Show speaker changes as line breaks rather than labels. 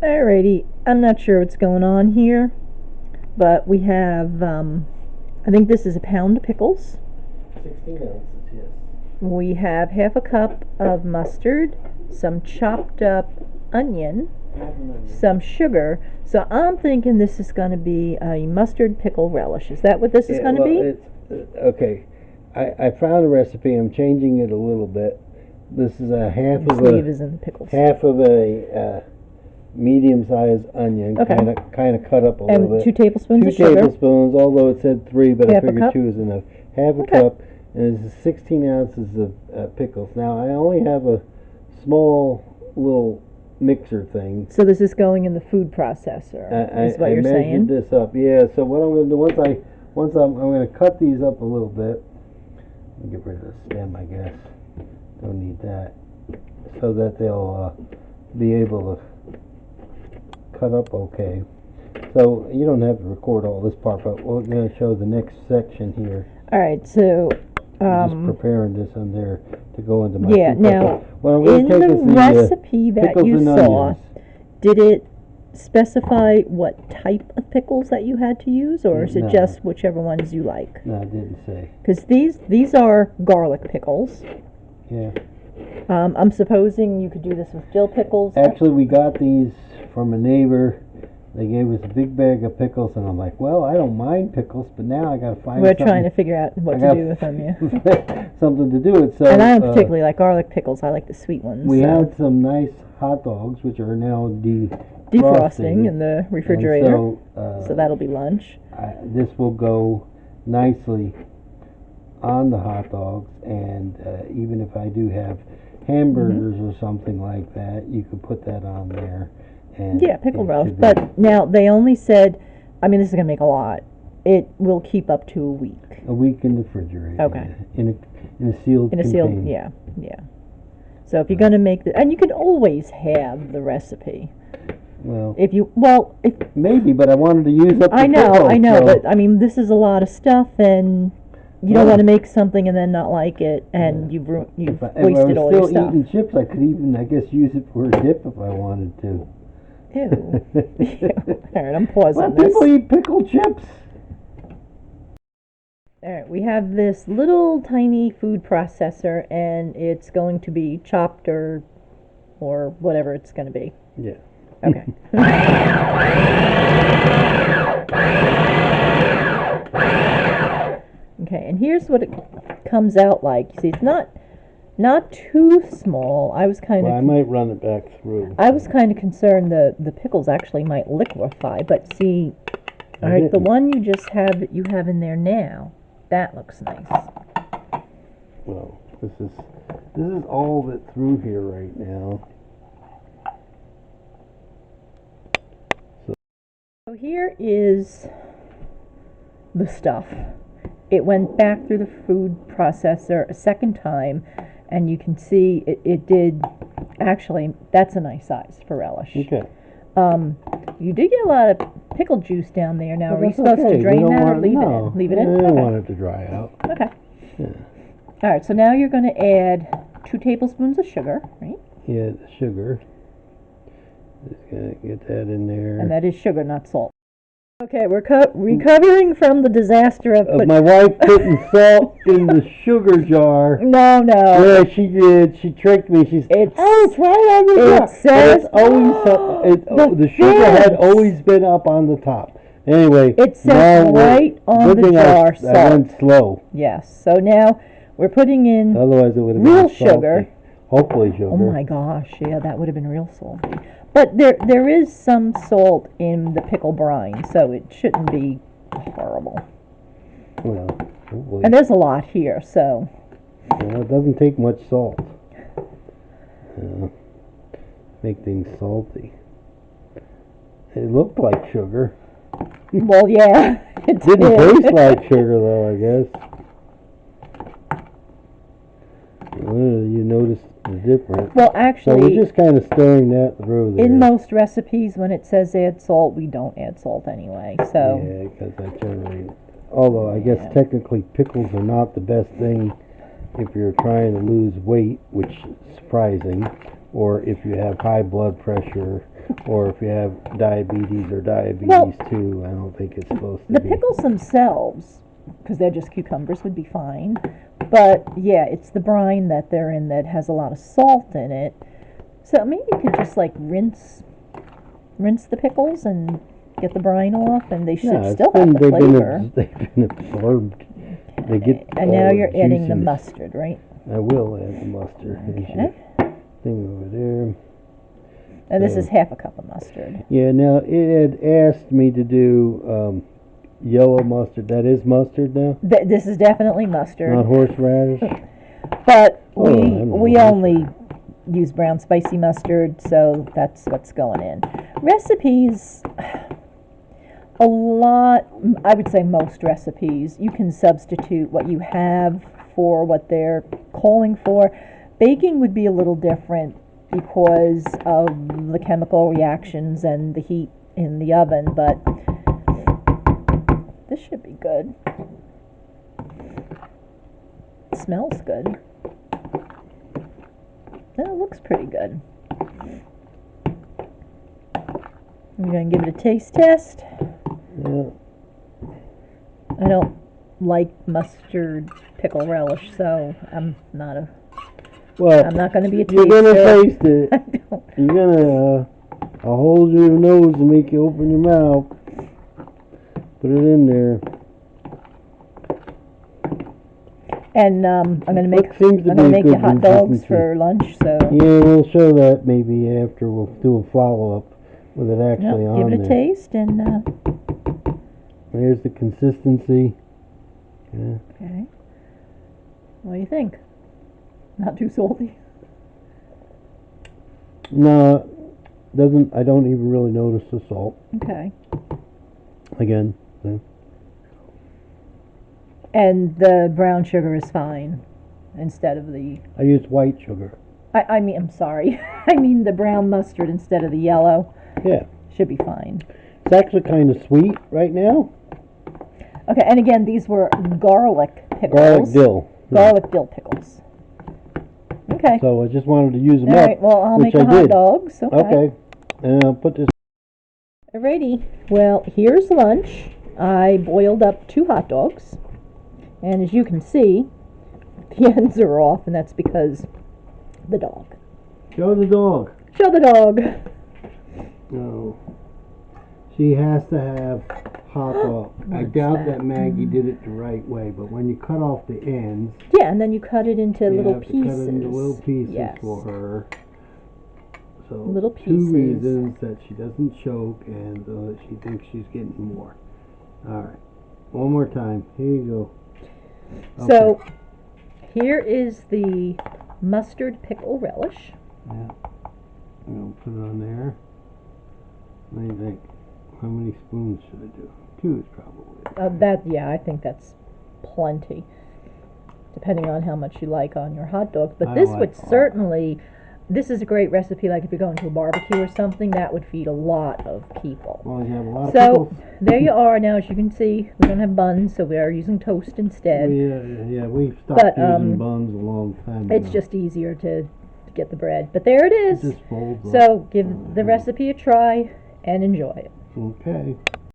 Alrighty, I'm not sure what's going on here, but we have, I think this is a pound of pickles.
16 ounces, yes.
We have half a cup of mustard, some chopped up onion, some sugar. So I'm thinking this is going to be a mustard pickle relish. Is that what this is going to be?
It's, okay. I found a recipe. I'm changing it a little bit. This is a half of a medium-sized onion,
Okay.
kind of cut up a little bit.
2 tablespoons of
Two
sugar.
tablespoons, although it said 3, but
Half
I
a
figured
cup?
2 is enough. Half a
Okay.
cup, and this is 16 ounces of pickles. Now I only have a small little mixer thing.
So this is going in the food processor. Is what you're saying?
I measured this up. Yeah. So what I'm going to do once I'm going to cut these up a little bit. Get rid of the stem, I guess. Don't need that, so that they'll be able to cut up okay. So you don't have to record all this part, but we're going to show the next section here.
All right. So.
Just preparing this on there to go into my
Yeah. Now,
what I'm
in
going to take
the
is
recipe that you saw,
onions.
did it specify what type of pickles that you had to use, or is it
No.
just whichever ones you like?
No, I didn't say.
Because these are garlic pickles.
Yeah.
I'm supposing you could do this with dill pickles.
Actually, we got these from a neighbor. They gave us a big bag of pickles, and I'm like, well, I don't mind pickles, but now I got to find
We're trying to figure out what to do with them, yeah.
something to do with. So,
and I don't particularly like garlic pickles. I like the sweet ones.
We had some nice hot dogs, which are now
defrosting in the refrigerator. So that'll be lunch.
This will go nicely on the hot dogs, and even if I do have hamburgers or something like that, you could put that on there. And
yeah, pickle roast. But now they only said, I mean, this is going to make a lot. It will keep up to a week.
A week in the refrigerator.
Okay.
In a sealed container.
Yeah. So if you're going to make the, and you can always have the recipe.
Well,
maybe,
but I wanted to use up the
I know,
so.
but I mean, this is a lot of stuff, and you don't want to make something and then not like it, and you've wasted all your stuff.
If I was still eating chips, I could even, I guess, use it for a dip if I wanted to.
Ew. All right, I'm pausing
this. People eat pickled chips.
All right, we have this little tiny food processor, and it's going to be chopped or whatever it's going to be.
Yeah.
Okay. Okay, and here's what it comes out like. You see, it's not too small. I was kind of.
I might run it back through.
I was kind of concerned the pickles actually might liquefy, but see, all right, the one you have in there now, that looks nice.
Well, this is all that's through here right now.
So here is the stuff. It went back through the food processor a second time, and you can see it did, actually, that's a nice size for relish.
Okay.
You did get a lot of pickle juice down there. Now, are you supposed to drain that or leave it in? Leave it in?
I don't want it to dry out.
Okay.
Yeah.
All right, so now you're going to add 2 tablespoons of sugar, right?
Yeah, the sugar. Just going to get that in there.
And that is sugar, not salt. Okay, we're recovering from the disaster of
my wife putting salt in the sugar jar.
No.
Yeah, she did. She tricked me. It's right on the jar.
It says
the sugar had always been up on the top. Anyway,
it says right on the jar salt.
I went slow.
Yes. So now we're putting in
otherwise it would have
real
been
sugar.
Hopefully sugar.
Oh my gosh, yeah, that would have been real salty. But there is some salt in the pickle brine, so it shouldn't be horrible.
Well, hopefully.
And there's a lot here, so.
Well, it doesn't take much salt. Make things salty. It looked like sugar.
Well, yeah, it
didn't taste like sugar, though, I guess. You noticed the difference.
Well, actually,
so we're just kind of stirring that through there.
In most recipes, when it says add salt, we don't add salt anyway. So
yeah, because I generally, although I guess technically pickles are not the best thing if you're trying to lose weight, which is surprising. or if you have high blood pressure, or if you have diabetes or diabetes too. I don't think it's supposed to
The
be.
pickles themselves, because they're just cucumbers, would be fine. But yeah, it's the brine that they're in that has a lot of salt in it. So maybe you could just like rinse the pickles and get the brine off, and they should still have the flavor.
They've been absorbed. They get
And now
all
you're
the
adding the
juiciness.
mustard, right?
I will add the mustard. There's your thing over there.
And this is half a cup of mustard.
Yeah, now it had asked me to do yellow mustard. That is mustard now?
This is definitely mustard.
Not horseradish?
But
Oh,
we only use brown spicy mustard, so that's what's going in. Recipes, a lot, I would say most recipes, you can substitute what you have for what they're calling for. Baking would be a little different because of the chemical reactions and the heat in the oven, but this should be good. It smells good. It looks pretty good. I'm going to give it a taste test.
Yeah.
I don't like mustard pickle relish, so I'm not going to be a taster.
You're going to taste it.
I don't.
You're going to I'll hold your nose and make you open your mouth. Put it in there.
And I'm going to make
you
hot dogs for lunch. So
yeah, we'll show that maybe after. We'll do a follow-up with it actually on there.
Give it a taste and.
Here's the consistency. Yeah.
Okay. What do you think? Not too salty?
No, doesn't. I don't even really notice the salt.
Okay.
Again. Yeah.
And the brown sugar is fine instead of the.
I use white sugar.
I mean, I'm sorry. I mean the brown mustard instead of the yellow.
Yeah.
Should be fine.
It's actually kind of sweet right now.
Okay, and again, these were garlic pickles.
Garlic dill.
Garlic dill pickles. Okay.
So I just wanted to use them
All
up.
right, well, I'll make
which
the
I
hot
did.
dogs. Okay.
Okay. And I'll put this.
Alrighty. Well, here's lunch. I boiled up 2 hot dogs. And as you can see, the ends are off, and that's because the dog.
Show the dog.
Show the dog.
No. She has to have hot dog. I doubt that Maggie did it the right way, but when you cut off the ends,
Yeah, and then you cut it into
you
little
have to
pieces.
cut it into little pieces
Yes.
for her. So
Little
2
pieces.
reasons: that she doesn't choke, and that she thinks she's getting more. All right, one more time. Here you go.
So, here is the mustard pickle relish.
Yeah, I'm gonna put it on there. What do you think? How many spoons should I do? 2 is probably.
I think that's plenty, depending on how much you like on your hot dogs. But
I
this
like
would
a lot.
certainly, this is a great recipe. Like if you're going to a barbecue or something, that would feed a lot of people.
Well, you have a lot of
So
pickles.
there you are. Now, as you can see, we don't have buns, so we are using toast instead.
We've stopped using buns a long time ago.
It's just easier to get the bread. But there it is.
It just folds
So
up.
give the recipe a try and enjoy it.
Okay.